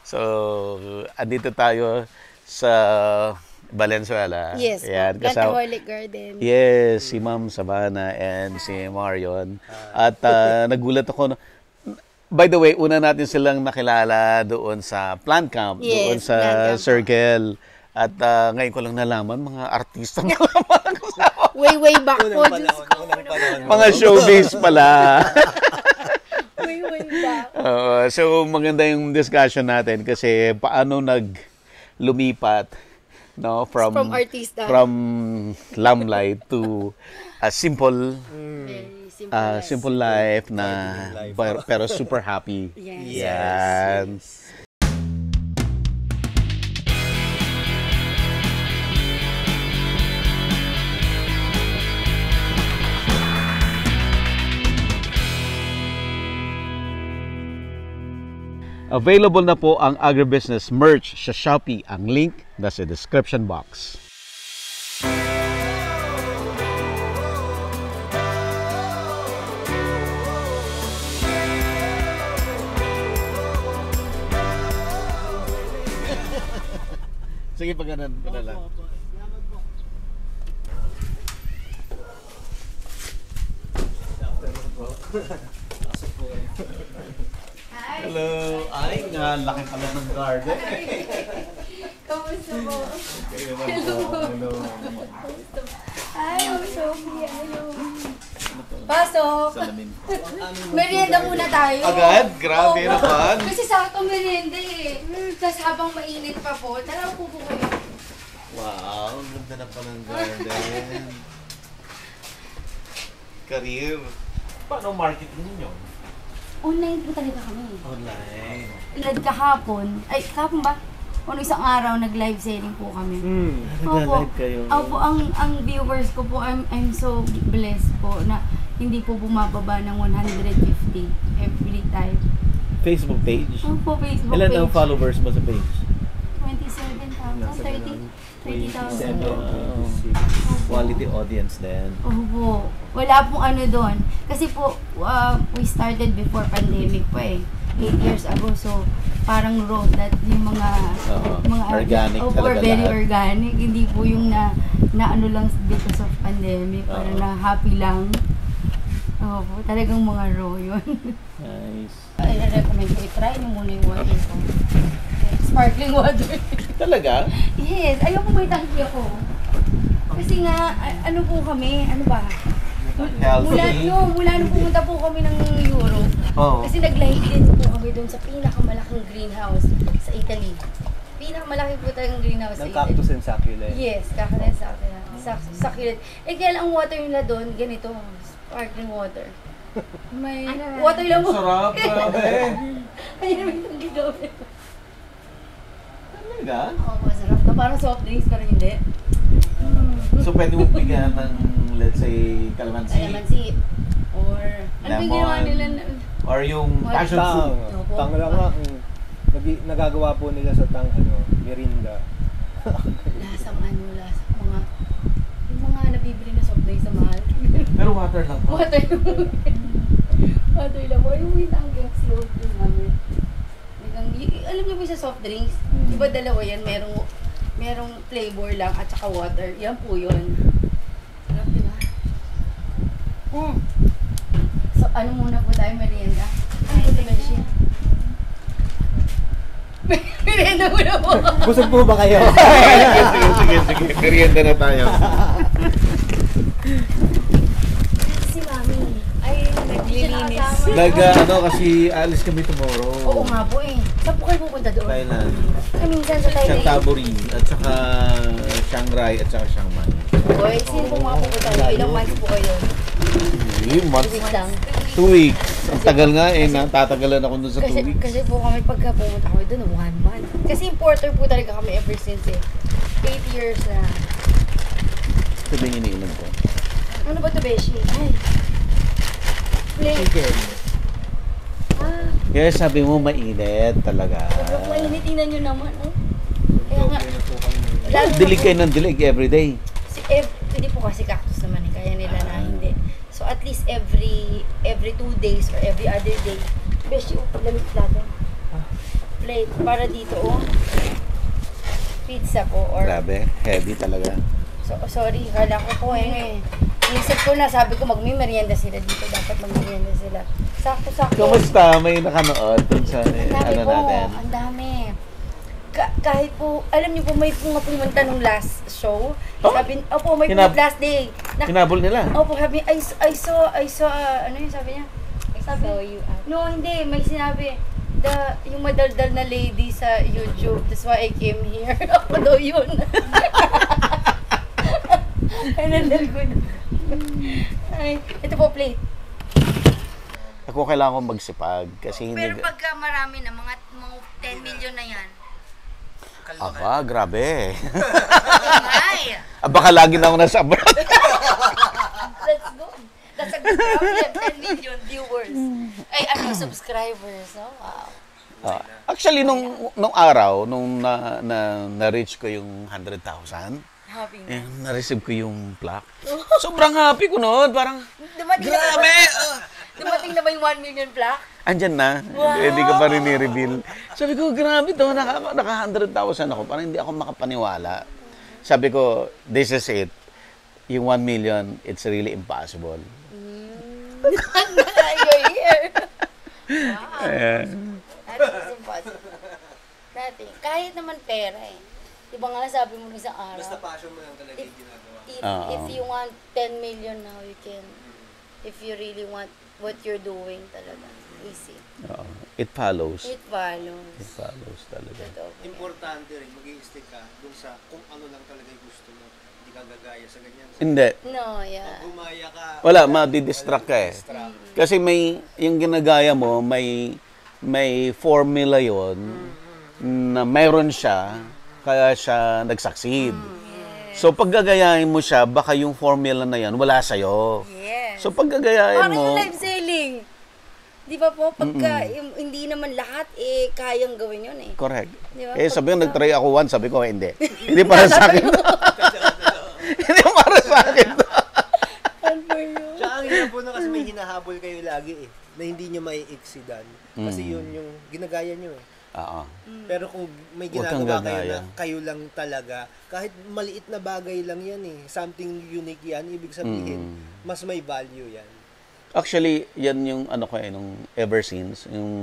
So, andito tayo sa Valenzuela. Yes, Ayan, Plantaholic Garden. Yes, si Ma'am Sabana and si Marion. At nagulat ako. By the way, una natin silang nakilala doon sa plant camp, Yes, doon sa plant camp. Circle. At ngayon ko lang nalaman, mga artista na naman. Way back po. Mga showbiz pala. Way back. So maganda yung discussion natin kasi paano naglumipat, no, from artista. from limelight to a simple Very simple life na pero super happy. Yes. Yan. Available na po ang agribusiness merch sa Shopee. Ang link nasa description box. Sige, pag-anan ko na lang. Hello! Ay, nga, laki pala ng garden. Kamusta po? Hello. Ay, I'm Sophie. Hello. Pasok. Salamin. Merienda muna tayo. Agad? Grabe Oo, naman. Kasi sakto merienda eh. Tapos habang mainit pa po, tara po kayo. Wow, ganda na pa ng garden. Career. Paano marketing ninyo? Online po talaga kami. Online. Kahapon, kahapon ba? Isang araw nag-live selling po kami. Nag-live kayo. Opo, ang viewers ko po, I'm so blessed po na hindi po bumababa ng 150 every time. Facebook page? Opo, Facebook Ilan page. ang followers mo sa page? 27,000, 30,000. Quality audience din. Opo. Wala pong ano doon. Kasi po, we started before pandemic pa eh. 8 years ago. So, parang raw that yung mga organic or talaga very lahat. organic. Hindi po yung na ano lang because of pandemic. Parang na happy lang. Opo. Talagang mga raw yun. Nice. Ay, recommend ko i-try nyo muna yung water ko. Sparkling water. Talaga? Yes. Ayaw ko may tangki ako. Kasi nga, ano po kami, ano ba? Healthy. Mula nung pumunta po kami ng Europe. Oh. Kasi nag-live din po kami doon sa pinakamalaking greenhouse sa Italy. Pinakamalaki po talagang greenhouse sa Ng Italy. cactus and succulent. Yes, kakalas succulent. Eh, kaya lang ang water nila doon, ganito, sparkling water. May water lang po. Sarap, grabe. Ayun naman itong gagawin. Talaga? Oo, masarap na. Parang soft drinks, pero hindi. So, pwede mo bigyan ng, let's say, calamansi. Calamansi. Or, ano yung ginawa Lemon. nila? Or yung passion fruit. Opo. Tang lang nga. Nagagawa po nila sa merinda. Lasang yung mga nabibili na soft drinks sa mahal. Pero water lang po. Water lang po. Water lang po. Yung wait ang slow din namin. Alam niyo po sa soft drinks, di ba dalawa yan? Merong flavor lang at saka water. Yan po yun. Sarap, di ba? So, ano muna po tayo, merienda? Ano po tayo siya? Merienda muna po. Busog po ba kayo? Sige. Merienda na tayo. Si Mami ay naglilinis. Kasi alis kami tomorrow. Oo nga po eh. Saan po kayo pupunta doon? Thailand. Minsan sa Thailand. Canterbury, at saka Chiang Rai, at saka Chiang Mai. Boy, sino po mga pupunta niyo? Ilang months po kayo? 2 months. 2 weeks lang. 2 weeks. Ang tagal nga eh, tatagalan ako dun sa 2 weeks. Kasi po kami pagka pumunta kami doon, 1 month. Kasi importer po talaga kami ever since eh. 8 years na. Ito ba yung iniinom ko? Ano ba ito, Beshi? Ay. Plate. Chicken. Kaya sabi mo mainit talaga. Sobrang mainit, tingnan nyo naman. Oh. Kaya nga, lalo na Dilig po- kayo ng dilig everyday. Hindi po kasi cactus naman eh, kaya nila na hindi. So at least every 2 days or every other day, Beshi, lamig natin. plate para dito, oh. Pizza po, or... Grabe, heavy talaga. So, sorry, kala ko po eh. Isip ko na, sabi ko magmimerienda sila dito. Dapat magmerienda sila. Sakto-sakto. Kamusta? May nakanood dun sa Ang dami ano po, natin? ang dami. Kahit po, alam niyo po, may pumunta nung last show. Oh? Sabi, opo, may pumunta last day. Hinabol nila? Opo, sabi, I saw, ano yun sabi niya? Sabi, saw you out. no, hindi, may sinabi, yung madaldal na lady sa YouTube, that's why I came here. Ako daw yun. Ay, nandal ko na. Ay, ito po, plate. Ako kailangan kong magsipag kasi hindi... Pero pagka marami na, mga 10 million na yan. Aba, grabe. Ay! Baka lagi na ako nasa abroad. That's good. That's a good problem. 10 million viewers. Ay, subscribers. Oh, wow. Actually, nung araw, nung na-reach ko yung 100,000, Happy na. na-receive ko yung plaque. Sobrang happy ko noon. Parang, Dumating grabe! Dumating na ba yung 1 million plaque? Andyan na. Wow! Hindi ka pa rin i-reveal. Sabi ko, grabe to. Naka 100,000 ako. Parang hindi ako makapaniwala. Sabi ko, this is it. Yung 1 million, it's really impossible. You're here. Wow. Ayan. That is impossible. Nothing. Kahit naman pera eh. Diba nga sabi mo isang araw? Basta passion mo lang talaga yung ginagawa. If you want 10 million now, you can. If you really want what you're doing talaga. Easy. It follows. It follows. It follows talaga. Totoo. Importante rin, mag-i-stick ka dun sa kung ano lang talaga yung gusto mo. Hindi ka gagaya sa ganyan. Hindi. No, yeah. Pag gumaya ka, Wala, madidistract ka eh. distract. Kasi yung ginagaya mo, may formula yon na mayroon siya, kaya siya nag-succeed. So pag gagayahin mo siya, baka yung formula na yan wala sa'yo. Yes. So pag gagayahin Parang mo, yung live selling. Di ba po, pagka hindi naman lahat kayang gawin yun eh. correct. Di ba? Sabi ko, nag-try ako once, sabi ko, hindi. Hindi para sa akin. Hindi para sa akin. Tsaka ang hirap po na kasi may hinahabol kayo lagi eh, na hindi nyo mai-exceedan. Kasi yun yung ginagaya nyo eh. Oo. Pero kung may Huwag kang ginagawa kayo gagaya. na kayo lang talaga, kahit maliit na bagay lang yan eh, something unique yan, ibig sabihin, mas may value yan. Actually, yan yung ano ko eh, nung ever since, yung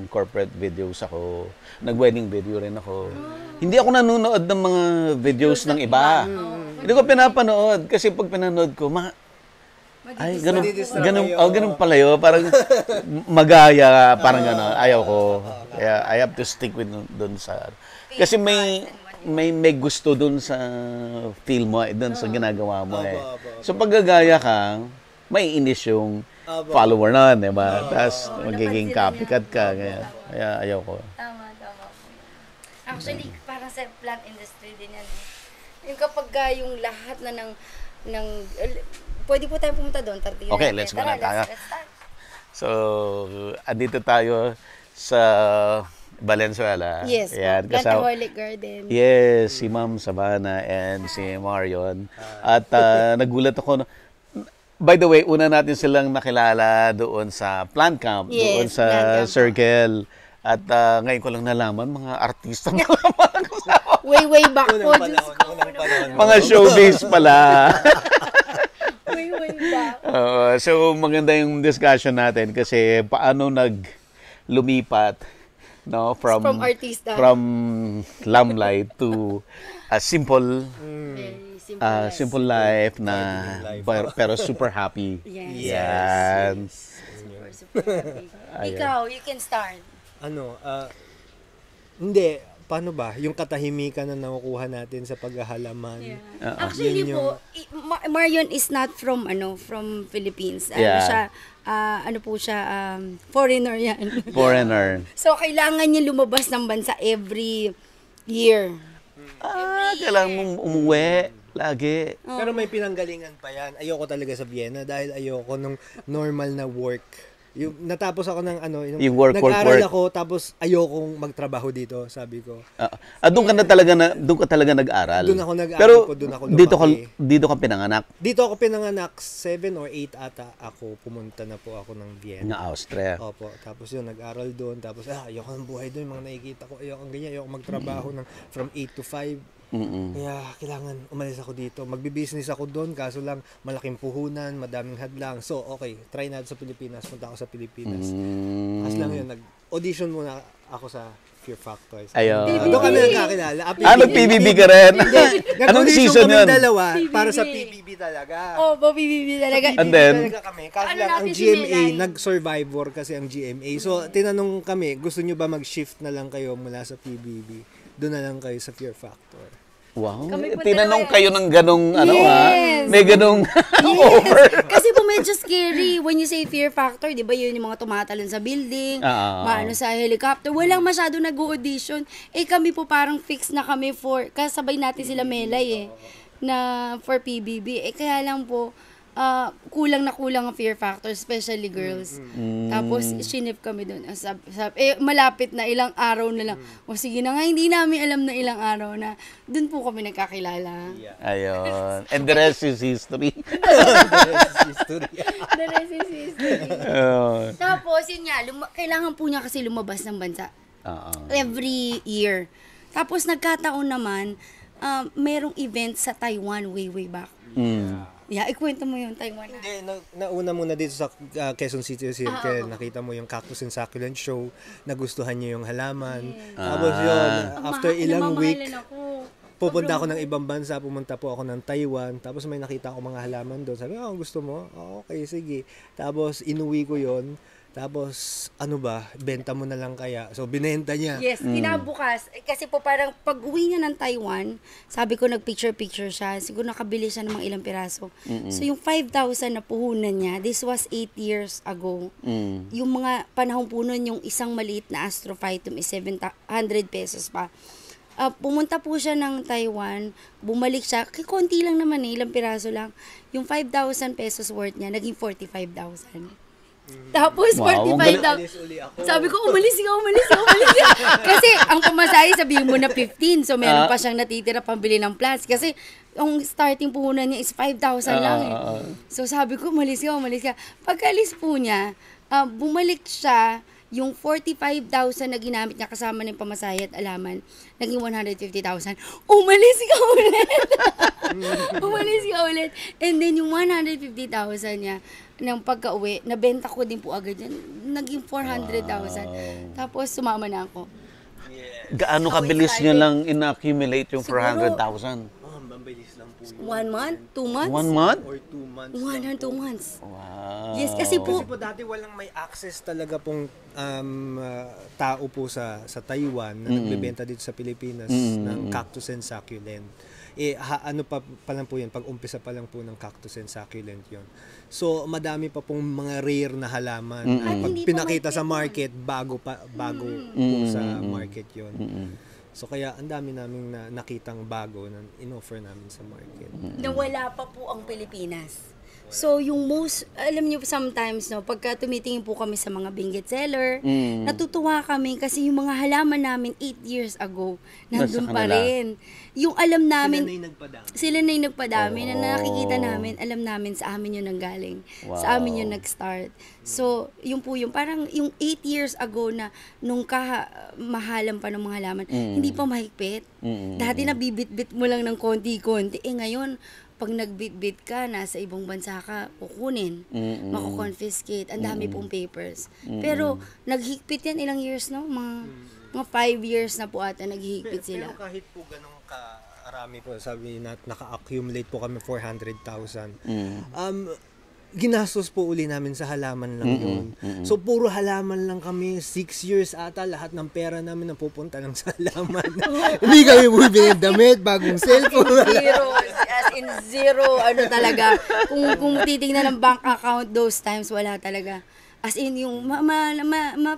corporate videos ako, nag-wedding video rin ako. Hindi ako nanonood ng mga videos ng iba. Hindi ko pinapanood kasi pag pinanood ko, ay, ganun pala yun. Parang magaya, parang gano'n. Ayaw ko. Kaya I have to stick with dun sa... Kasi may gusto dun sa film mo, dun sa ginagawa mo eh. So pag gagaya ka, may inis yung follower na, di ba? Tapos magiging copycat ka. Kaya ayaw ko. Tama po. Actually, parang sa plant industry din yan. Yung kapag yung lahat na ng pwede po tayo pumunta doon. Okay, let's go na tayo. Let's start. So, andito tayo sa Valenzuela. Yes, Ayan, Plantaholic Garden. Yes, si Ma'am Sabana and si Marion. At nagulat ako. By the way, una natin silang nakilala doon sa plant camp, Yes, doon sa plant camp. Circle. At ngayon ko lang nalaman, mga artista na naman kasama. Way back po. Unang panahon. Mga showbiz pala. Way back. So maganda yung discussion natin kasi paano naglumipat from artista. from limelight to a simple Very simple life. simple life na pero super happy. Yes. Yan. Super happy. Ikaw, you can start. Hindi, paano ba? Yung katahimikan na nakukuha natin sa paghahalaman. Yeah. Actually Yun po, Marion is not from Philippines. Yeah. Foreigner yan. Foreigner. So, kailangan niya lumabas ng bansa every year. Kailangan mong umuwi lagi. Pero may pinanggalingan pa yan. Ayoko talaga sa Vienna dahil ayoko nung normal na work. Yung natapos ako ng Yung work. nag-aral ako tapos ayokong magtrabaho dito, sabi ko. Doon ka talaga nag-aral. Doon ako nag-aral Pero po, doon ako dito ka pinanganak Dito ako pinanganak, 7 or 8 ata ako, pumunta na po ako ng Vienna. ng Austria. Opo, tapos yun, nag-aral doon, tapos ayoko ng buhay doon, mga nakikita ko, ayoko ganyan, ayoko magtrabaho ng from 8 to 5. Kaya kailangan umalis ako dito. Magbi-business ako doon, kaso lang malaking puhunan, madaming hadlang. So, okay, try natin sa Pilipinas. Punta ako sa Pilipinas. Kaso lang yun, nag-audition muna ako sa Fear Factor. Ayun. Doon kami nagkakilala. Nag-PBB ka rin? Anong Nag-audition season kami yun? dalawa PBB. para sa PBB talaga. PBB talaga. And then? Talaga kami. Kaso Ano lang, ang natin si GMA, Melay? nag-survivor kasi ang GMA. So, tinanong kami, gusto nyo ba mag-shift na lang kayo mula sa PBB? Doon na lang kayo sa Fear Factor. Wow. Kami po Tinanong dalawa. kayo ng ganong, Yes. may ganong over. Kasi po medyo scary when you say fear factor, di ba yun yung mga tumatalon sa building, maano sa helicopter, walang masyado nag-audition. Kami po parang fix na kami kasabay natin sila Melay na for PBB. Kaya lang po, kulang na kulang ang fear factor, especially girls. Tapos, shinip kami doon. Malapit na, ilang araw na lang. O sige na nga, hindi namin alam na ilang araw na. Doon po kami nagkakilala. Ayun. And the rest is history. The rest is history. Tapos, yun nga, kailangan po niya kasi lumabas ng bansa. Every year. Tapos, nagkataon naman, merong event sa Taiwan way back. Ikwento mo yung Taiwan. Hindi, nauna muna dito sa Quezon City Circle. Nakita mo yung Cactus and Succulent Show. Nagustuhan niyo yung halaman. Tapos yun, after ilang week, pupunta ako ng ibang bansa. Pumunta po ako ng Taiwan. Tapos may nakita ako mga halaman doon. Sabi, gusto mo? Okay, sige. Tapos inuwi ko yon. Tapos, benta mo na lang kaya. So, binenta niya. Yes, kinabukas. Kasi po parang pag-uwi niya ng Taiwan, sabi ko nag-picture siya. Siguro nakabili siya ng mga ilang piraso. So, yung 5,000 na puhunan niya, this was 8 years ago. Yung mga panahon po nun, yung isang maliit na astrophytum is 700 pesos pa. Pumunta po siya ng Taiwan, bumalik siya, konti lang naman ilang piraso lang. Yung 5,000 pesos worth niya, naging 45,000. Tapos, Wow, 45,000. Sabi ko, umalis ka. Kasi, ang pamasahe, sabihin mo na 15. So, meron pa siyang natitira pambili ng plants. Kasi, ang starting puhunan niya is 5,000 lang So, sabi ko, umalis ka. Pagkalis po niya, bumalik siya, yung 45,000 na ginamit niya kasama ng pamasahe at alaman, naging 150,000. Umalis ka ulit. And then yung 150,000 niya, ng pagka-uwi, nabenta ko din po agad yan. Naging 400,000. Tapos sumama na ako. Gaano kabilis nyo lang in-accumulate yung 400,000? Mabilis lang po yun. 1 month? 2 months? 1 month? Or 2 months. 1 or 2 months. Wow. Yes, kasi Kasi po dati walang may access talaga pong tao po sa Taiwan na nagbebenta dito sa Pilipinas ng cactus and succulent. Pa lang po yun, pag-umpisa pa lang po ng cactus and succulent yun. So, madami pa pong mga rare na halaman. Pag pinakita sa market, bago po sa market yun. So, kaya ang dami naming nakitang bago na in-offer namin sa market. Nawala pa po ang Pilipinas. So, yung alam niyo sometimes, pagka tumitingin po kami sa mga Benguet seller, natutuwa kami kasi yung mga halaman namin 8 years ago, nandun pa rin. Yung alam namin, sila na yung nagpadami, na nakikita namin, alam namin sa amin yung nanggaling. Sa amin yung nag-start. So, yung po yung, parang yung 8 years ago na nung mahalan pa ng mga halaman, hindi pa mahigpit. Dati nabibit-bit mo lang ng konti-konti. Ngayon, pag nagbit-bit ka, nasa ibang bansa ka, kukunin, mako-confiscate, ang dami pong papers. Pero, naghigpit yan ilang years, no? Mga 5 years na po ata naghihigpit sila. Pero kahit po ganun karami po, sabi na naka-accumulate po kami 400,000. Ginastos po uli namin sa halaman lang yun. So, puro halaman lang kami. 6 years ata, lahat ng pera namin napupunta lang sa halaman. Hindi kami bumili ng damit, bagong cellphone. As in zero, talaga. Kung titingnan ng bank account those times, wala talaga. As in, yung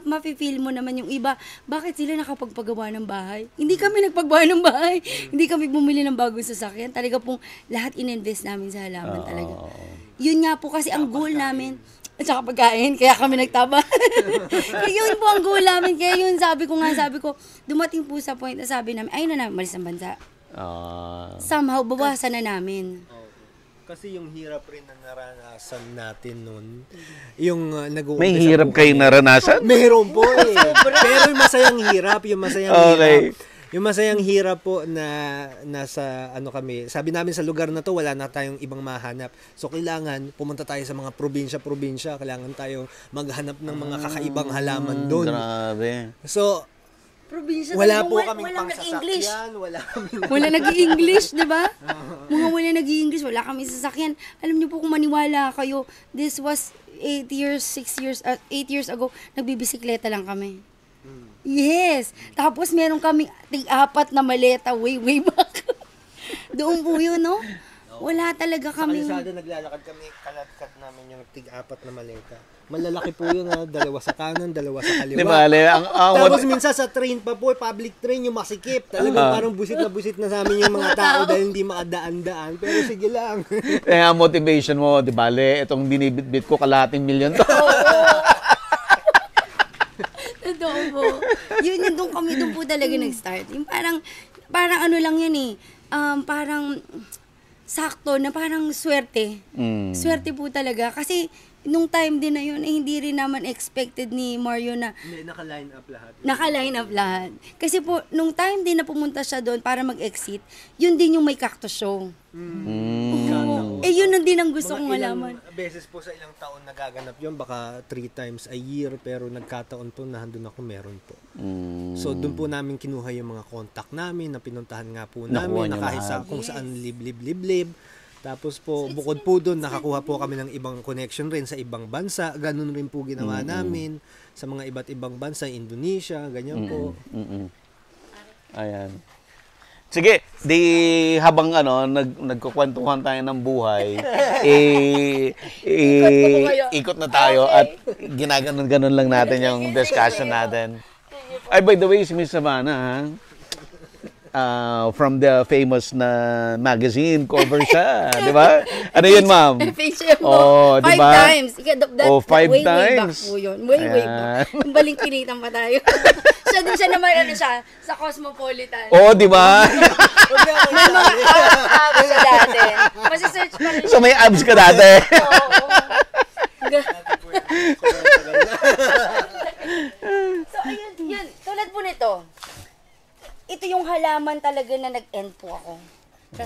mafe-feel mo naman yung iba, bakit sila nakapagpagawa ng bahay? Hindi kami nagpagawa ng bahay. Hindi kami bumili ng bagong sasakyan. Talaga pong lahat in-invest namin sa halaman talaga. Yun nga po kasi ang goal namin, at saka pagkain, kaya kami nagtaba. Kaya yun po ang goal namin. Kaya yun, sabi ko, dumating po sa point na sabi namin, ayun na namin, malis ng bansa. Somehow, bawasan na namin. Kasi yung hirap rin na naranasan natin nun, yung nag-uumpisa May hirap po kayo kami. naranasan? Meron po eh. Pero yung masayang hirap, Okay. Yung masayang hirap po na nasa ano kami, sabi namin sa lugar na to wala na tayong ibang mahanap. So kailangan pumunta tayo sa mga probinsya, kailangan tayo maghanap ng mga kakaibang halaman doon. Grabe. So Probinsya, wala talaga, po kaming walang nag-English. pangsasakyan, wala kaming Wala nag-i-English, di ba? Mga wala nag-i-English, wala kami sasakyan. Alam niyo po kung maniwala kayo, this was 8 years ago, nagbibisikleta lang kami. Yes. Tapos meron kaming 4 na maleta way back. Doon po yun, no? Wala talaga Sa kami. kalisada naglalakad kami, kalat-kat namin yung 4 na maleta. Malalaki po yun ha, 2 sa kanan, 2 sa kaliwa. Di ba, Ale? Tapos minsan sa train pa po, public train, yung masikip. Talagang parang busit na sa amin yung mga tao dahil hindi makadaan-daan. Pero sige lang. Kaya motivation mo, di ba, Ale? Itong binibitbit ko, kalahating milyon to. Totoo po. Yun, doon po talaga nag-start. Yung parang ano lang yun eh. Parang sakto na parang swerte. Swerte po talaga. Kasi nung time din na yun, hindi rin naman expected ni Mario na Hindi, naka-line up lahat. naka-line up lahat. Kasi po, nung time din na pumunta siya doon para mag-exit, yun din yung may cactus show. Oo. Eh, yun na din ang gusto kong malaman. Beses po sa ilang taon nagaganap yun, baka 3 times a year, pero nagkataon po na handun ako meron po. So, doon po namin kinuha yung mga contact namin, na pinuntahan nga po Nakuha namin, niyo nakahisa lahat. kung saan liblib. Tapos po, bukod po doon, nakakuha po kami ng ibang connection rin sa ibang bansa. Ganun rin po ginawa namin sa mga iba't ibang bansa, Indonesia, ganyan po. Ayan. Sige, di habang nagkukwentuhan tayo ng buhay, ikot na tayo at ginaganon-ganon lang natin yung discussion natin. Ay, by the way, si Miss Savannah, from the famous na magazine cover siya, di ba? Ano yun, ma'am? FHM mo. Oh, di 5 ba? times. Five way back times. po yun. Way back. Yung balingkinitan pa tayo. Siya din siya naman, sa Cosmopolitan. Oh, di ba? May mga apps siya dati. Masisearch pa rin. So may abs ka dati. Oo. So, ayun, yun. Tulad po nito. Ito yung halaman talaga na nag-end po ako.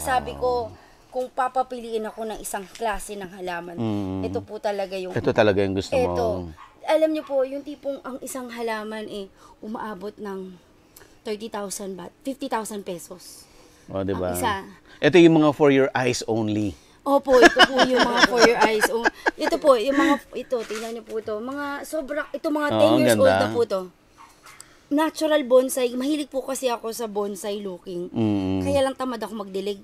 Sabi ko, kung papapiliin ako ng isang klase ng halaman, ito po talaga yung... Ito talaga yung gusto mo. Ito. Alam niyo po, yung tipong ang isang halaman umaabot ng 30,000 baht, 50,000 pesos. O, di ba? Ang isa. Ito yung mga for your eyes only. Opo, ito po yung mga for your eyes. Ito po, yung mga, tingnan niyo po ito. Mga sobrang, ito mga 10 years old na po to. Natural bonsai. Mahilig po kasi ako sa bonsai looking. Kaya lang tamad ako magdilig.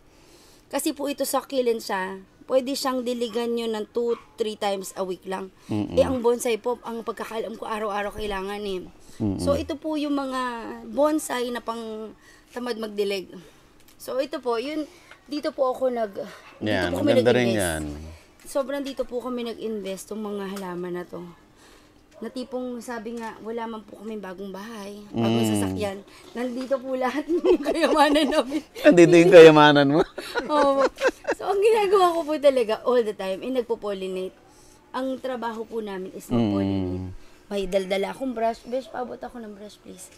Kasi po ito succulent siya. Pwede siyang diligan nyo ng 2-3 times a week lang. Ang bonsai po, ang pagkakalam ko araw-araw kailangan eh. So ito po yung mga bonsai na pang tamad magdilig. So ito po, yun, dito po ako Yan, dito po kami maganda rin nag-invest. yan. Sobrang dito po kami nag-invest ng mga halaman na to. Na tipong sabi nga, wala man po kami bagong bahay, bagong sasakyan. Nandito po lahat ng kayamanan namin. Andito yung kayamanan mo. Oo. So, ang ginagawa ko po talaga all the time, nagpo-pollinate. Ang trabaho po namin is mag-pollinate. May daldala akong brush. Besh, paabot ako ng brush, please.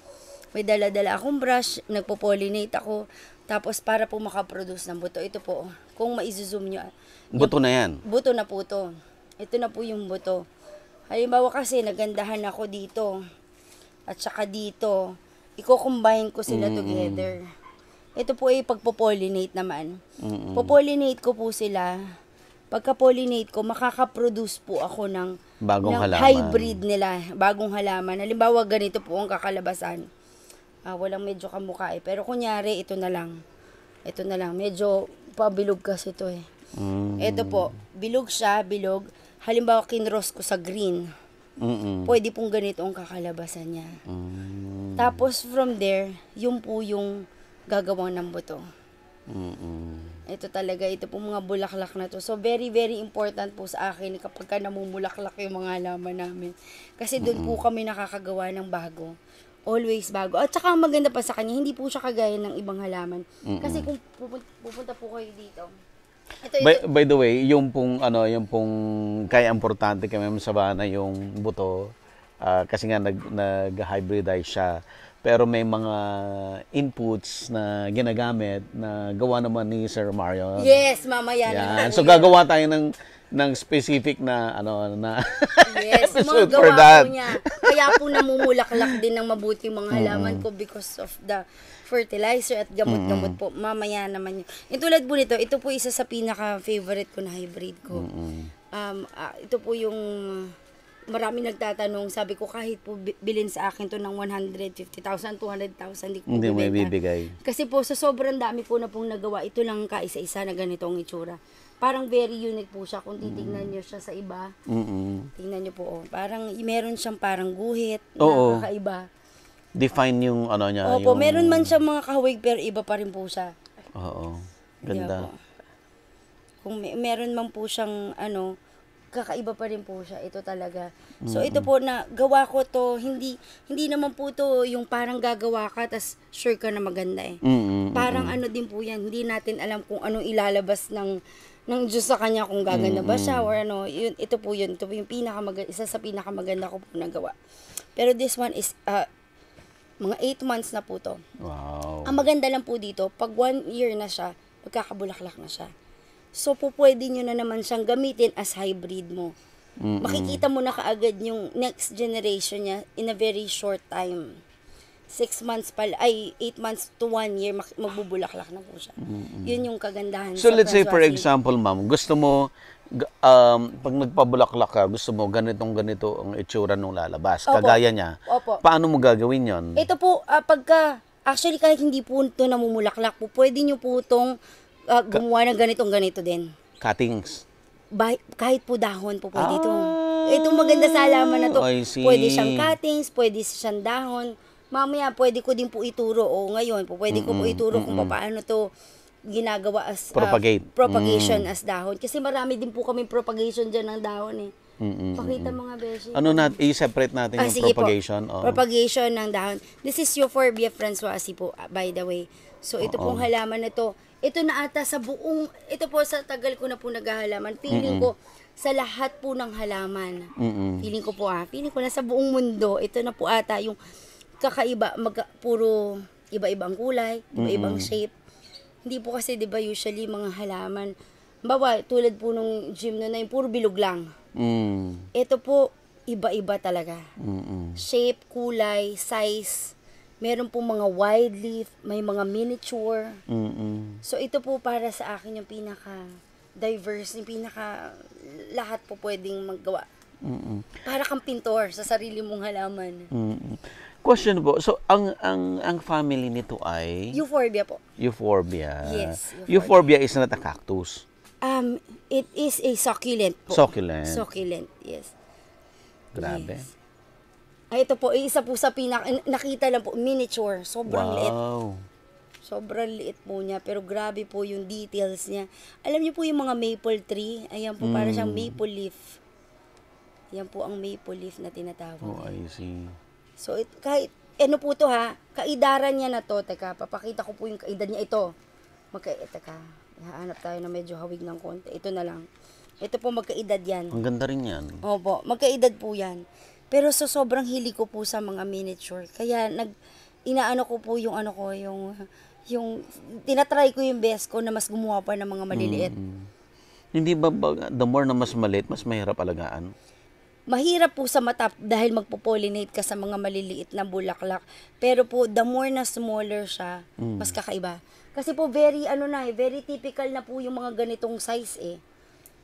May dala-dala akong brush, nagpo-pollinate ako. Tapos, para po makaproduce ng buto. Ito po, kung ma-zoom nyo. Buto na yan. Buto na po to. Ito na po yung buto. Halimbawa kasi, nagandahan ako dito. At saka dito. Iko-combine ko sila together. Ito po ay pagpo-pollinate naman. Po-pollinate ko po sila. Pagka-pollinate ko, makaka-produce po ako ng Bagong halaman. hybrid nila. Bagong halaman. Halimbawa, ganito po ang kakalabasan. Walang medyo kamukha eh. Pero kunyari, ito na lang. Ito na lang. Medyo pabilog kasi ito eh. Ito po, bilog siya, bilog. Halimbawa, kinross ko sa green. Pwede pong ganito ang kakalabasan niya. Tapos from there, yung po yung gagawang ng buto. Ito talaga, ito po mga bulaklak na to. So, very, very important po sa akin kapag ka namumulaklak yung mga halaman namin. Kasi doon po kami nakakagawa ng bago. Always bago. At saka ang maganda pa sa kanya, hindi po siya kagaya ng ibang halaman. Kasi kung pupunta po kayo dito, By the way, yung pong kaya importante kay Ma'am Savannah yung buto kasi nga nag-hybridize siya. Pero may mga inputs na ginagamit na gawa naman ni Sir Mario. yes, mamaya Yan. So gagawa tayo ng specific na yes, episode mga for gawa that. po niya. Kaya po namumulaklak din ng mabuti yung mga halaman ko because of the fertilizer at gamot-gamot po. Mamaya naman yun. Yung tulad po nito, ito po isa sa pinaka-favorite ko na hybrid ko. Ito po yung marami nagtatanong, sabi ko kahit po bilhin sa akin to ng 150,000, 200,000, Hindi mo ibibigay. Kasi po sa sobrang dami po na pong nagawa, ito lang kaisa-isa na ganito ang itsura. Parang very unique po siya kung titignan niyo siya sa iba. Tingnan niyo po, Parang meron siyang parang guhit na kakaiba. Define yung niya. Opo, meron man siyang mga kahawig pero iba pa rin po siya. Oo. Ganda. Yeah, kung meron man po siyang kakaiba pa rin po siya. Ito talaga. So, ito po na gawa ko to, hindi naman po to yung parang gagawa ka, tas sure ka na maganda eh. Parang din po yan. Hindi natin alam kung anong ilalabas ng Diyos sa kanya, kung gaganda ba siya or Yun, ito po yun. Ito po yung isa sa pinakamaganda ko po nagawa. Pero this one is, mga 8 months na po to. Wow. Ang maganda lang po dito, pag 1 year na siya, magkakabulaklak na siya. So, po pwede nyo na naman siyang gamitin as hybrid mo. Makikita mo na kaagad yung next generation niya in a very short time. 8 months to 1 year, magbubulaklak na po siya. Yun yung kagandahan. So, sa let's say, for Francois example, ma'am, gusto mo, pag nagpabulaklak ka, gusto mo ganito ang itsura nung lalabas. Opo. Kagaya niya. Opo. Paano mo gagawin yon? Ito po, actually, kahit hindi po ito namumulaklak po, pwede nyo po itong gumawa ng ganito din. Cuttings. Kahit po dahon po pwede ito. Itong maganda sa halaman na to, I see. pwede siyang cuttings, pwede siyang dahon. Mamaya, pwede ko din po ituro, ngayon po, pwede ko po ituro kung paano to ginagawa as propagation as dahon. Kasi marami din po kami propagation dyan ng dahon eh. Pakita mga beshi. I-separate natin yung sige propagation. Po. Propagation ng dahon. This is Euphorbia Francoisi po, by the way. So, ito pong halaman na to. Ito na ata ito po sa tagal ko na po naghahalaman. Feeling ko, sa lahat po ng halaman. Feeling ko na sa buong mundo, ito na po ata yung kakaiba, puro iba-ibang kulay, iba-ibang shape. Hindi po kasi, di ba, usually mga halaman, tulad po nung gym na yung puro bilog lang. Ito po, iba-iba talaga. Shape, kulay, size, meron po mga wide leaf, may mga miniature. So, ito po para sa akin yung pinaka-diverse, yung lahat po pwedeng maggawa. Para kang pintor sa sarili mong halaman. Question po, so ang family nito ay? Euphorbia po. Euphorbia. Yes. Euphorbia is not a cactus. It is a succulent po. Succulent, yes. Grabe. Yes. Ito po, isa po sa nakita lang po, miniature. Sobrang liit. Sobrang liit po niya, pero grabe po yung details niya. Alam niyo po yung mga maple tree, ayan po, para siyang maple leaf. Yan po ang maple leaf na tinatawag. I see. So, kahit, po to kaidaran niya na to. Teka, papakita ko po yung kaedad niya. Ito. Teka, hahanap tayo na medyo hawig ng konti. Ito na lang. Ito po, magkaedad yan. Ang ganda rin yan. Opo, magkaedad po yan. Pero sobrang hili ko po sa mga miniature. Kaya, inaano ko po yung tinatry ko yung best ko na mas gumawa pa ng mga maliliit. Hindi ba, the more na mas maliit, mas mahirap alagaan? Mahirap po sa mata dahil magpo-pollinate ka sa mga maliliit na bulaklak. Pero po, the more na smaller siya, mas kakaiba. Kasi po, very typical na po yung mga ganitong size eh.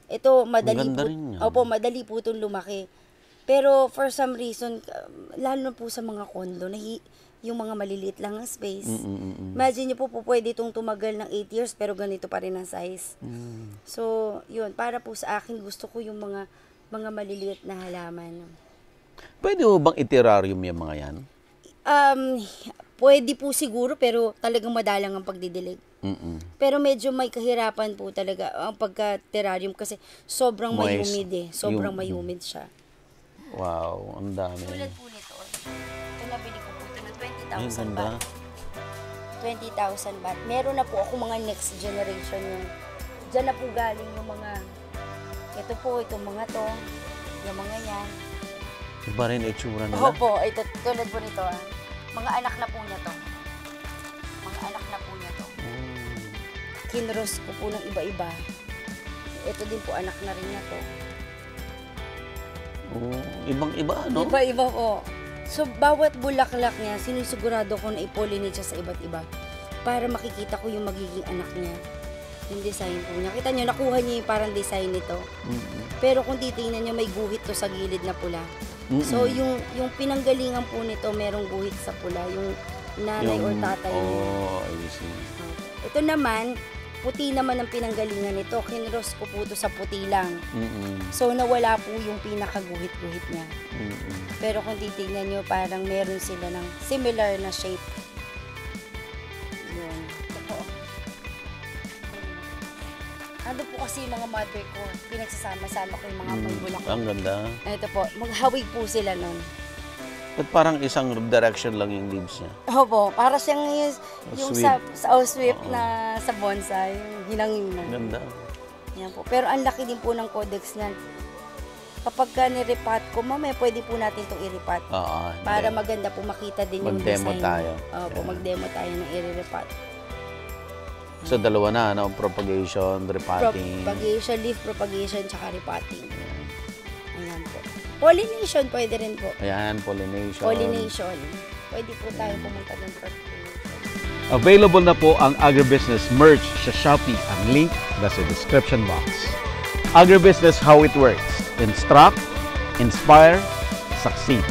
Ito, madali po itong lumaki. Pero for some reason, lalo na po sa mga kondo, yung mga maliliit lang ang space. Imagine nyo po, pwede itong tumagal ng 8 years, pero ganito pa rin ang size. So, yun, para po sa akin, gusto ko yung mga maliliit na halaman. Pwede mo bang iterrarium yung mga yan? Pwede po siguro, pero talagang madalang ang pagdidilig. Pero medyo may kahirapan po talaga ang pagka-terrarium kasi sobrang may Moist. humid eh. Sobrang Yung- may humid siya. Wow, ang dami. Tulad po nito. Ito nabili ko po ito na Ay, 20,000 ganda. baht. 20,000 baht. Meron na po ako mga next generation yung dyan na po galing yung mga ito po, itong mga to, yung mga yan. Iba rin itsura nila. Opo, ito tulad po nito ah. Mga anak na po niya to. Mga anak na po niya to. Kinros ko po ng iba-iba. Ito din po anak na rin niya to. Ibang-iba, no? Iba-iba po. So, bawat bulaklak niya, sinisigurado ko na ipollinate siya sa iba't iba para makikita ko yung magiging anak niya. Yung design po niya. Kita niyo, nakuha niya yung parang design nito. Pero kung titingnan niyo, may guhit to sa gilid na pula. So, yung pinanggalingan po nito, merong guhit sa pula. Yung nanay or tatay niya. Oh, I see. Ito naman, puti naman ang pinanggalingan nito. Kinros ko po ito sa puti lang. So, nawala po yung pinakaguhit-guhit niya. Pero kung titignan nyo, parang meron sila ng similar na shape. Yun. Ito po. Ano po kasi yung mga mother ko, pinagsasama-sama ko yung mga may bulaklak. Ang ganda. Ito po, maghawig po sila nun. At parang isang direction lang yung leaves niya. Opo, para siyang yung Sweep. sa sweep na sa bonsai, yung hinanginan. Ganda. Yan po. Pero ang laki din po ng codex niyan. Kapag ka nirepat ko, mamaya pwede po natin itong iripat. Oo. Para maganda po makita din yung Mag-demo design. tayo. Opo, Yeah. mag-demo tayo ng i-repat. So, dalawa na, no? Propagation, repotting. Propagation, leaf propagation, tsaka repotting. Ayan po. Pollination, pwede rin po. Ayan, pollination. Pollination. Pwede po tayo pumunta ng pollination. Available na po ang Agribusiness merch sa Shopee. Ang link nasa description box. Agribusiness, how it works. Instruct, inspire, succeed.